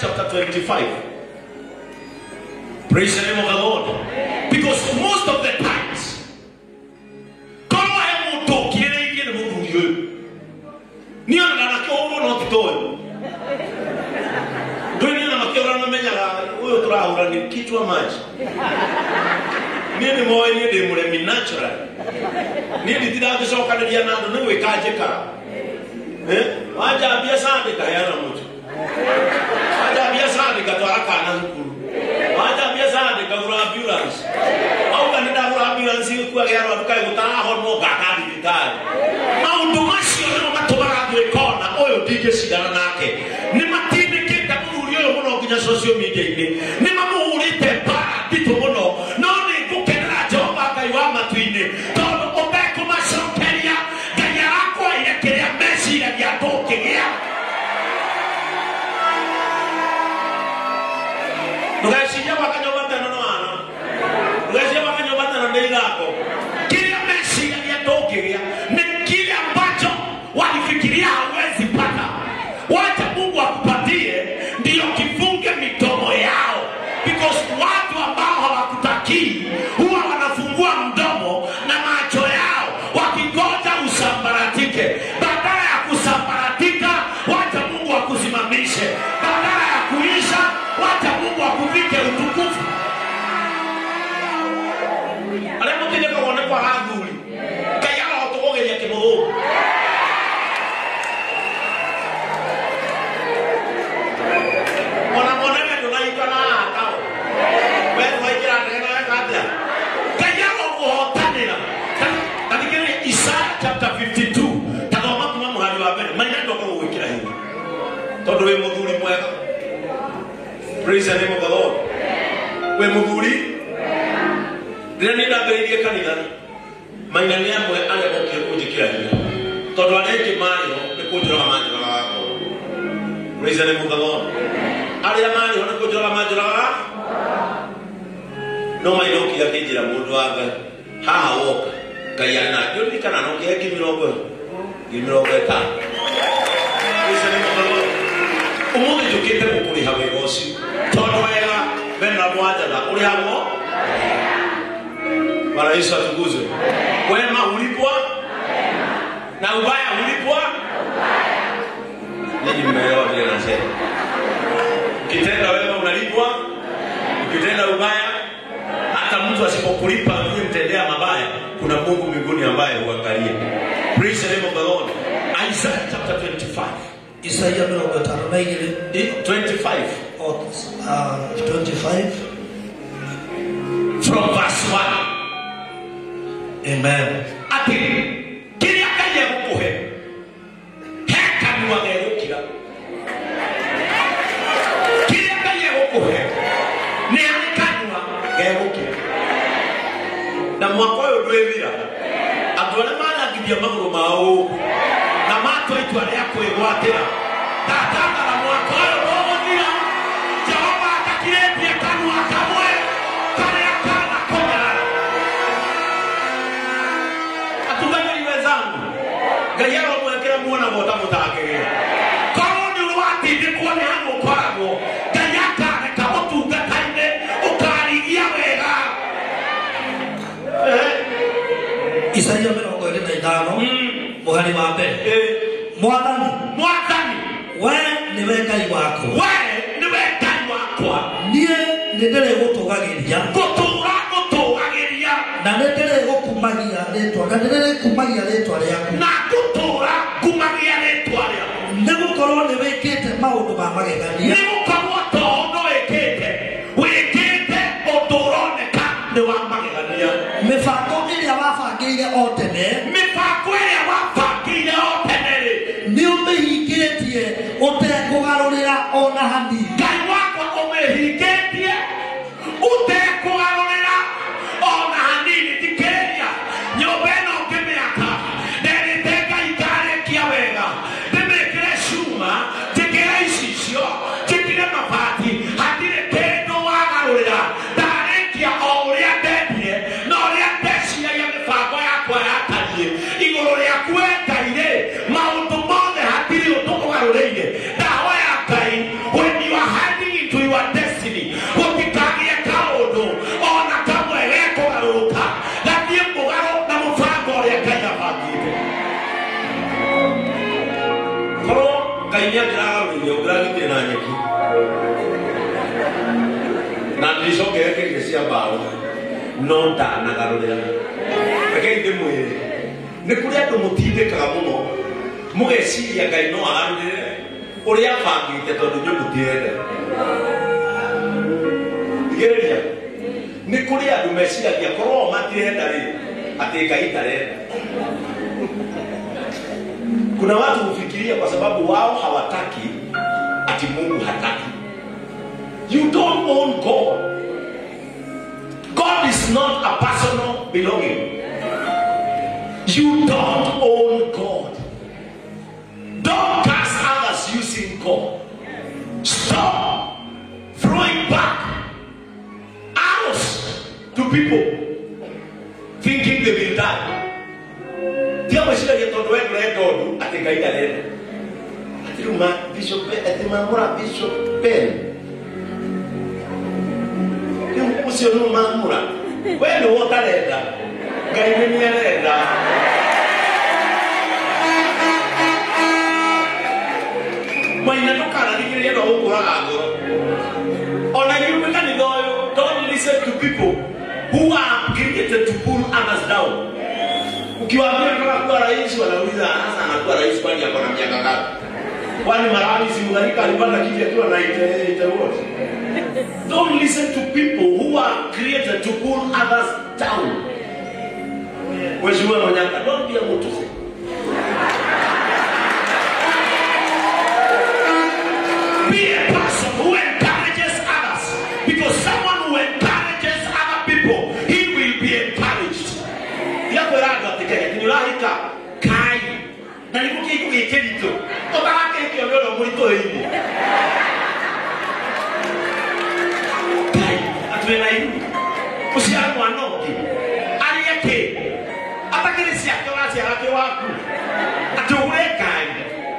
chapter 25. Praise the name of the Lord. Because most of the times, kichwa maji nini moyo ni demure mi natural nini tidade so kanadia nando ni wekaje ka waja bia sande ka yana mutu waja bia sande ka to aka na nkuru waja bia sande ka ura ambulance au kanida ura ambulance ku ya ro ka gutaha ho no ka ka bitari maundu macio no matubara gwikona oyo DJ sidana nake ni matine kenda muri oyo muno kinya social media ini ni mamuhurite para bitu muno no ni gukena Jehova Ngai wa matuine tondu obeko macokeria Ngai arakwa irekeria meciria ya tokigia Nugashija wakanyobata no ana Nugashija wakanyobata no ndeigako kile meciria ya tokigia ni kile ambacho walifikiria hawezi pata wacha Mungu akupatie ndio kifunge midomo yao because watu ambao hawakutakii huwa wanafungua mdomo na macho yao wakingoja usambaratike badala ya kusambaratika wacha Mungu akusimamishe badala ya kuisha wacha Mungu akuvike utukufu alemo kile kwa wana kwa hadhuri kayala otogoge ya kimoho Isaiah chapter 52 tazama kama mahali wa mbele maneno kwa uwekira hivi todo we mudhuri mweka praise the name of the Lord we mudhuri ndani na berie kanisa maneno yamwe ale boke kujikira hivi todo aleje mayo bekujira maneno wako praise the name of the Lord ale amani hona kujira maneno wako no mayoki yakijira mundu wanga ha woka kayana yoni kana no ke kimirogo ta ese ni mo umundi jukite mukuri hawe gosi tonoera bena mwaja na uri hamo para Yesu atukuzwe wema ulipwa na ubaya ulipwa nini mmeelewa vile nasema kitenda wema unalipwa ukitenda ubaya hata mtu asipokulipa wewe mtendea mabaya kuna Mungu mbinguni ambaye huangalia. Praise the name of the Lord. Isaiah chapter 25. Isaiah 25. 25 from verse 1. Amen. Ati kile akaye kukuhe heka ni wagerukira kile akaye kukuhe ni akanwa gerukira na mwako yo dwevira adwale mala gibia maguru mao na mato itwale yako egwatira tatanga na mwako yo bobodira Jehova akakiretia kanwa kamwe kale akana kongara atugani wezangu gayaro mwekera muona bota mutakegera kono ni ruwati ndikuone hango kwabo gayaka kabotu gataine ukarigia wega Isaiah 25 muhari wa mbere mwathani we niwe Ngai wakwa nie ndere gutugagiria na ndere gukumagia retwa na ndere kumagia retwa ryaku na gutura kumagia retwa ryaku nigukorwo ni wikite maundu ma magegania nigukorwo tono wikite uturoneka ni wa magegania mibango iria wabangĩire o tene nĩ ũmĩhingĩtie ũtekũgarũrĩra ona hanini Ngai wakwa ũmĩhingĩtie ũtekũgarũrĩra ona hanini thikĩrĩria nyũmba ĩno ngĩmĩaka nderĩte Ngai ngarĩkia wega ndĩmĩkĩre cuma njĩkĩre icicio njĩkĩre mabati hatirĩ kĩndũ wagarũrĩra ndarĩkia o ũrĩa ndendire na ũrĩa ndeciragia mĩbango yakwa yatariĩ igũrũ rĩaku Ngai maũndũ mothe hatirĩ ũndũ ũgarũrĩire ndahoya Ngai when you are ndirĩ na nyeki na ndicokere cia mbaũ no ndanagarũrĩra rekei ndĩmwĩre nĩ kũrĩ andũ mũtindĩkaga mũno mũgeciria Ngai no agarũrĩre ũrĩa abangĩte tondũ inyuĩ mũtirenda thikĩrĩria nĩ kũrĩ andũ meciragia korwo matirenda rĩ atĩ Ngai ndarenda. Kuna watu hufikiria kwa sababu wao hawataki ati Mungu hataki. You don't own God. God is not a personal belonging. You don't own God. Don't curse others using God. Stop throwing back arrows to people thinking they will die. Dia masih lagi tonton record ati Ngai ndarenda. Ati rumah Bishop ati mamura Bishop Ben. Dia usio no mamura. Wewe wotarenda. Ngai ni arenda. Maina no kana dikiri no ukuraga. Ona yumeka ni doyo. Don't listen to people who are created to pull others down. Ukiwaambia kama kuwa rais wanauliza hasa anakuwa rais kwani ako na miaka ngapi? Kwani Malawi si Mugarika alipata kiti akiwa na ite wote? Don't listen to people who are created to pull others down. Mheshimiwa Manyaka, don't be a mutusi. Be a person who encourages others, because someone who encourages other people, he will be encouraged. Yako raga tikaya kinulahika kai na nikuki kuikelito otarake kiololo muito hivi kai atwena hivi usiana wanoki aliyeke atakirisi akorasi yake waku atuwe kai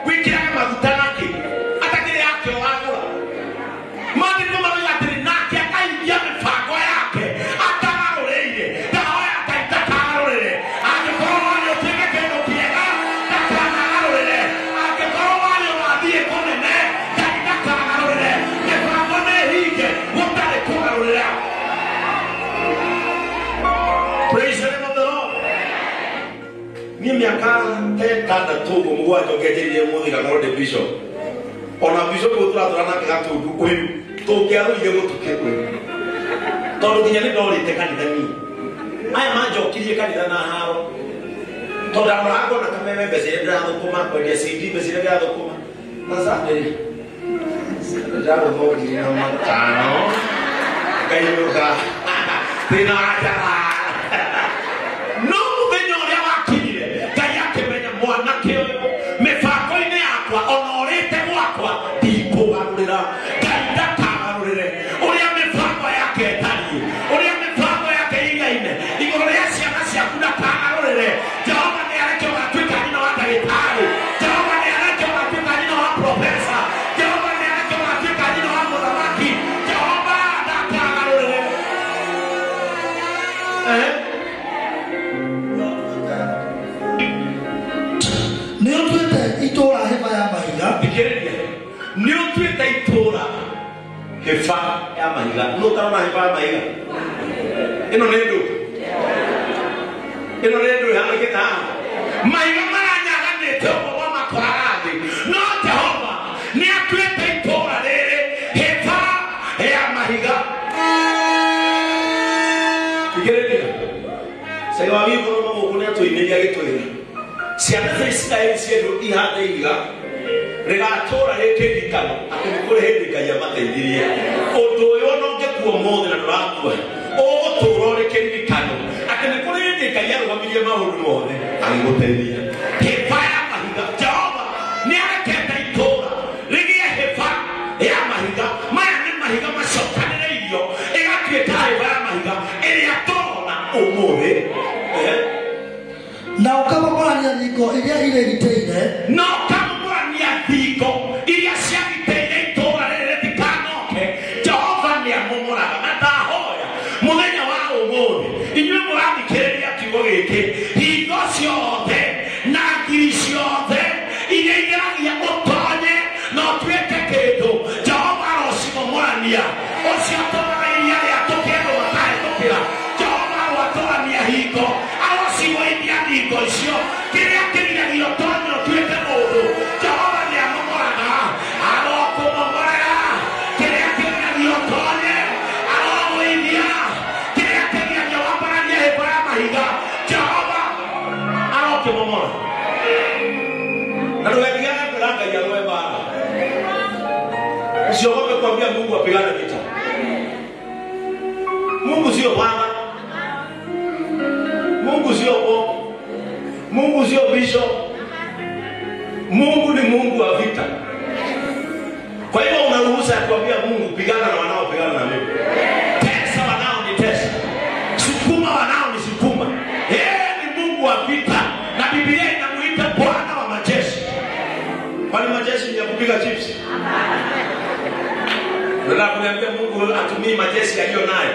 wikira magutanaki atakiri yake waku mandi kama yatiri naki akaingia mipango yake atagarureire Praise the name of the Lord. Mimi akatenda tugo mugwajo gejeje muthika ngode bishop. Ona bishop uturaturana kigatu kwenu. Tokiaru ile gutuke kwenu. Tondu nginya ni ndorite kanitha ni. Aya manjokirie kanitha na haro. Tondu arago na kameme besire ndathukuma kwendia CD besire ndathukuma. Na sasa Jaro mogi na matano. Kairuka. Tena ajara. No venyo ya wakile. Kaya kemenya mwana keo. Mefako ine akwa. Onorete wakwa. Dipo warurira. Kaida kawarurire. Uria mefako yake tani. Uria mefako yake inga ine. Igore ya siya kuna kawarurire. Jehova ni areke watwika nina wadaritari. Jehova ni areke watwika nina wa profesa. Jehova ni areke watwika nina wa mudawaki. Jehova da kawarurire. Niotwete itora hefa ya mahiga. Bikireria. Niotwete itora hefa ya mahiga. Notarona hefa ya mahiga. Ino nendo. Ino nendo ya mahiga. Mahiga maranyaga nete obo makorarathi. No Jehova ni atwete itora rere hefa ya mahiga. Bikireria. Sewa vivo no mukune atoineria gitwira. Ciana cia Israeli ciendu ihande iga rigatura rikirikano ati nikuri hindi Ngai amateithirie undu uyu no ngekuo mothe na ndurakua ugutura rikirikano ati nikuri hindi Ngai arugamirie maundu mothe agiguteithia hefa ya mahiga. Jehova ni arekete itura rigie hefa ya mahiga. Maya ni mahiga macokanĩrĩirio igatuĩka hefa ya mahiga ĩrĩa turona ũmũthĩ. Na ukamũrania thingo iria irĩgitĩire. Na ukamũrania thingo iria ciagitĩire itũũra rĩrĩ rĩtikanoke. Jehova nĩamũmũraga na ndahoya mũthenya wa ũmũthĩ inyuĩ mũrathikĩrĩria kiugo gĩkĩ hingo ciothe na ngiri ciothe iria igeragia ũtonye na ũtuĩke kĩndũ iria ucio atomaga iria riatũkĩndũ matahetũkĩra Jehova gwatũra mĩahingo agũcigũithia thingo icio kĩrĩa kĩgiragio tonyo ũtuĩke mũndũ Jehova nĩamomoraga agokũmomorera kĩrĩa kĩgiragio tonye agũgũithia kĩrĩa kĩgiragio wambararie hĩba ya mahiga Jehova agokĩmomora na ndũgetigage kwĩra Ngai arũe mbara usiogope kuambia Mungu apigane vita. Mungu sio baba, Mungu sio popo, Mungu sio bishop. Mungu ni Mungu wa vita. Kwa hivyo unaruhusa kuambia Mungu pigana na wanaopigana na mimi, tesa wanaonitesa, sukuma wanaonisukuma. Yeye ni Mungu wa vita na Biblia inamuita Bwana wa majeshi. Kwani majeshi ni ya kupiga chips? Ndio kuniambia Mungu atumie majeshi aliyo nayo.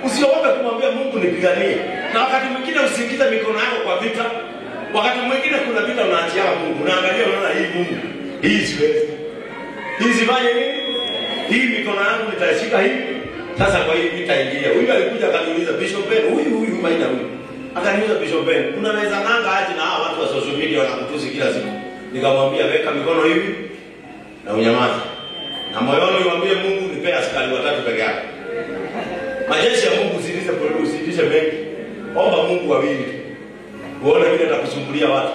Usiogope kumwambia Mungu nipiganie. Na wakati mwingine usiingize mikono yako kwa vita. Wakati mwingine kuna vita unaachia Mungu. Unaangalia unaona hii Mungu. Hii siwezi. Hii sifanye nini? Hii mikono yangu nitashika hivi. Sasa kwa hii vita ingia. Huyu alikuja akaniuliza Bishop Ben, huyu maina huyu. Akaniuliza Bishop Ben, unaweza nanga aje na hawa watu wa social media wanakutusi kila siku. Nikamwambia weka mikono hivi na unyamaze. Na moyoni mwambie Mungu nipe askari 3 peke yake. Majeshi ya Mungu usitishe mengi. Omba Mungu wawili. Uone vile atakusumbulia watu.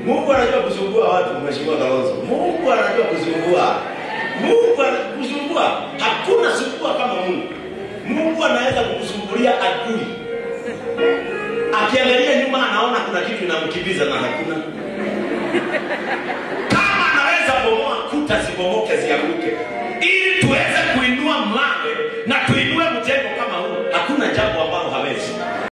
Mungu anajua kusumbua watu, Mheshimiwa Kalonzo. Mungu anajua kusumbua. Mungu anakusumbua. Hakuna sumbua kama Mungu. Mungu anaweza kukusumbulia adui. Akiangalia nyuma anaona kuna kitu inamkimbiza na hakuna.